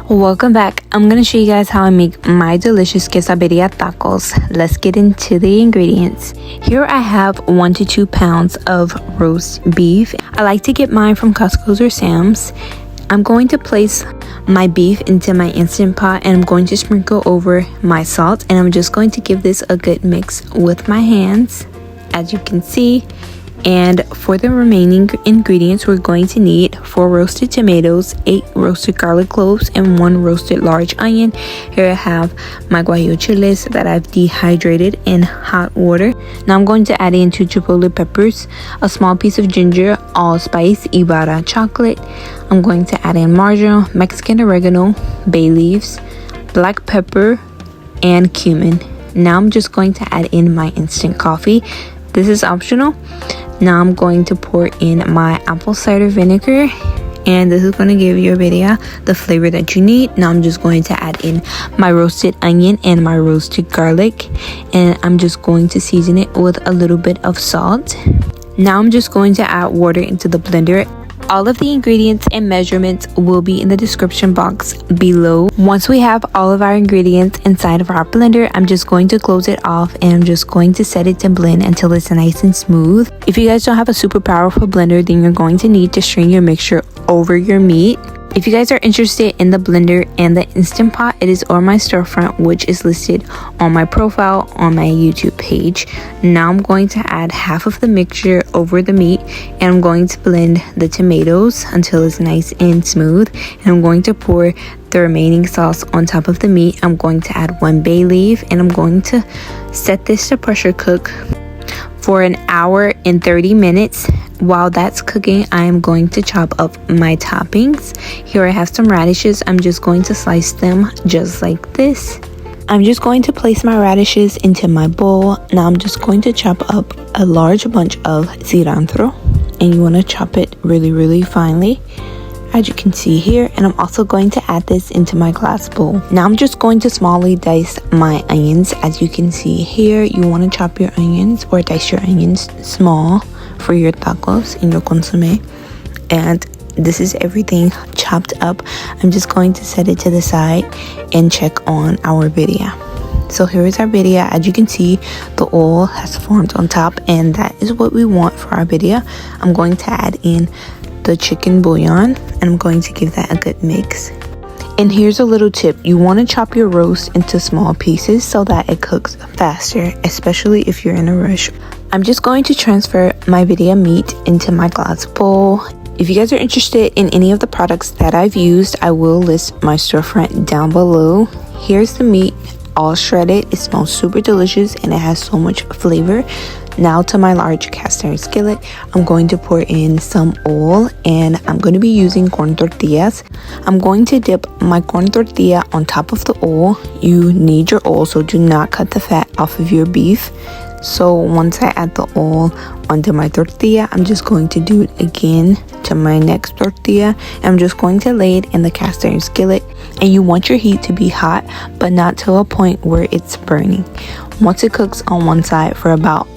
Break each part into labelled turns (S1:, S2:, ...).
S1: Welcome back. I'm gonna show you guys how I make my delicious Quesa Birria tacos. Let's get into the ingredients. Here I have 1 to 2 pounds of roast beef. I like to get mine from Costco's or Sam's. I'm going to place my beef into my Instant Pot and I'm going to sprinkle over my salt, and I'm just going to give this a good mix with my hands, as you can see. And for the remaining ingredients, we're going to need 4 roasted tomatoes, 8 roasted garlic cloves, and 1 roasted large onion. Here I have my guajillo chiles that I've dehydrated in hot water. Now I'm going to add in 2 chipotle peppers, a small piece of ginger, allspice, Ibarra chocolate. I'm going to add in marjoram, Mexican oregano, bay leaves, black pepper, and cumin. Now I'm just going to add in my instant coffee. This is optional. Now I'm going to pour in my apple cider vinegar, and this is going to give your birria the flavor that you need. Now I'm just going to add in my roasted onion and my roasted garlic, and I'm just going to season it with a little bit of salt. Now I'm just going to add water into the blender. All of the ingredients and measurements will be in the description box below. Once we have all of our ingredients inside of our blender, I'm just going to close it off and I'm just going to set it to blend until it's nice and smooth. If you guys don't have a super powerful blender, then you're going to need to strain your mixture over your meat. If you guys are interested in the blender and the Instant Pot, it is on my storefront, which is listed on my profile on my YouTube page. Now I'm going to add half of the mixture over the meat, and I'm going to blend the tomatoes until it's nice and smooth. And I'm going to pour the remaining sauce on top of the meat. I'm going to add 1 bay leaf, and I'm going to set this to pressure cook for 1 hour and 30 minutes. While that's cooking, I am going to chop up my toppings. Here I have some radishes. I'm just going to slice them just like this. I'm just going to place my radishes into my bowl. Now I'm just going to chop up a large bunch of cilantro, and you want to chop it really finely, as you can see here. And I'm also going to add this into my glass bowl. Now I'm just going to smallly dice my onions. As you can see here, you want to chop your onions or dice your onions small for your tacos in your consomme. And this is everything chopped up. I'm just going to set it to the side and check on our birria. So here is our birria. As you can see, the oil has formed on top, and that is what we want for our birria. I'm going to add in the chicken bouillon, and I'm going to give that a good mix. And here's a little tip: you want to chop your roast into small pieces so that it cooks faster, especially if you're in a rush. I'm just going to transfer my birria meat into my glass bowl. If you guys are interested in any of the products that I've used, I will list my storefront down below. Here's the meat, all shredded. It smells super delicious and it has so much flavor. Now to my large cast iron skillet, I'm going to pour in some oil, and I'm going to be using corn tortillas. I'm going to dip my corn tortilla on top of the oil. You need your oil, so do not cut the fat off of your beef. So once I add the oil onto my tortilla, I'm just going to do it again to my next tortilla. I'm just going to lay it in the cast iron skillet, and you want your heat to be hot, but not to a point where it's burning. Once it cooks on one side for about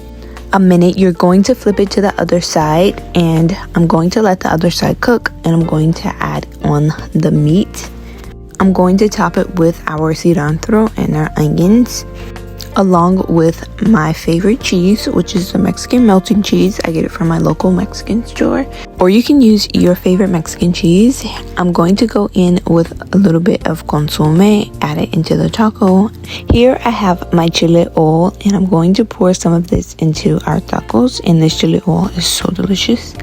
S1: a minute, you're going to flip it to the other side, and I'm going to let the other side cook, and I'm going to add on the meat. I'm going to top it with our cilantro and our onions, along with my favorite cheese, which is the Mexican melting cheese. I get it from my local Mexican store, or you can use your favorite Mexican cheese. I'm going to go in with a little bit of consomme, add it into the taco. Here I have my chile oil, and I'm going to pour some of this into our tacos, and this chile oil is so delicious.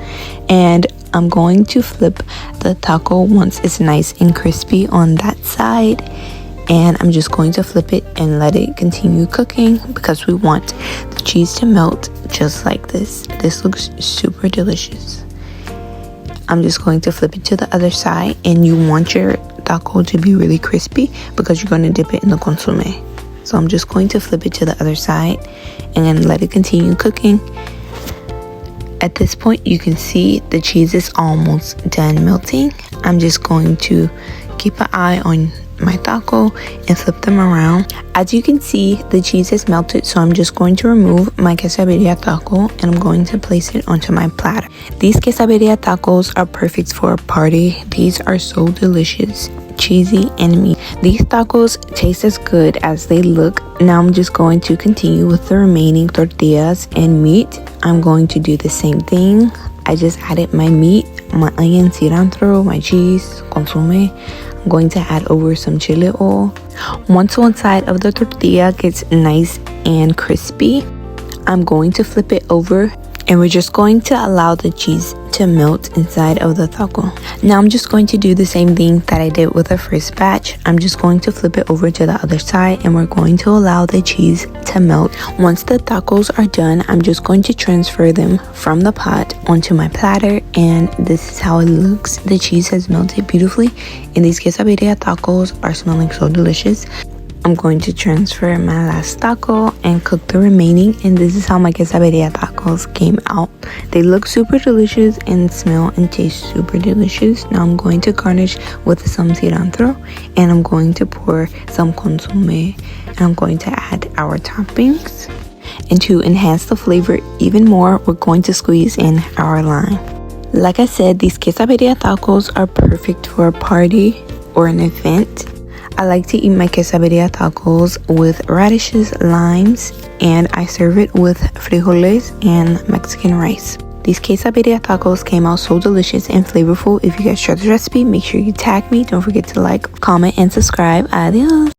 S1: And I'm going to flip the taco once it's nice and crispy on that side, and I'm just going to flip it and let it continue cooking because we want the cheese to melt just like this. This looks super delicious. I'm just going to flip it to the other side, and you want your taco to be really crispy because you're going to dip it in the consomme. So I'm just going to flip it to the other side and then let it continue cooking. At this point, you can see the cheese is almost done melting. I'm just going to keep an eye on my taco and flip them around. As you can see, the cheese has melted, so I'm just going to remove my Quesa Birria taco, and I'm going to place it onto my platter. These Quesa Birria tacos are perfect for a party. These are so delicious. cheesy and meat. These tacos taste as good as they look. Now I'm just going to continue with the remaining tortillas and meat. I'm going to do the same thing. I just added my meat, my onion, cilantro, my cheese, consomme. I'm going to add over some chili oil. Once one side of the tortilla gets nice and crispy, I'm going to flip it over, and we're just going to allow the cheese to melt inside of the taco. Now I'm just going to do the same thing that I did with the first batch. I'm just going to flip it over to the other side, and we're going to allow the cheese to melt. Once the tacos are done, I'm just going to transfer them from the pot onto my platter, and this is how it looks. The cheese has melted beautifully, and these Quesa Birria tacos are smelling so delicious. I'm going to transfer my last taco and cook the remaining, and this is how my Quesa Birria tacos came out. They look super delicious and smell and taste super delicious. Now I'm going to garnish with some cilantro, and I'm going to pour some consomme, and I'm going to add our toppings. And to enhance the flavor even more, we're going to squeeze in our lime. Like I said, these Quesa Birria tacos are perfect for a party or an event. I like to eat my Quesa Birria tacos with radishes, limes, and I serve it with frijoles and Mexican rice. These Quesa Birria tacos came out so delicious and flavorful. If you guys try this recipe, make sure you tag me. Don't forget to like, comment, and subscribe. Adios.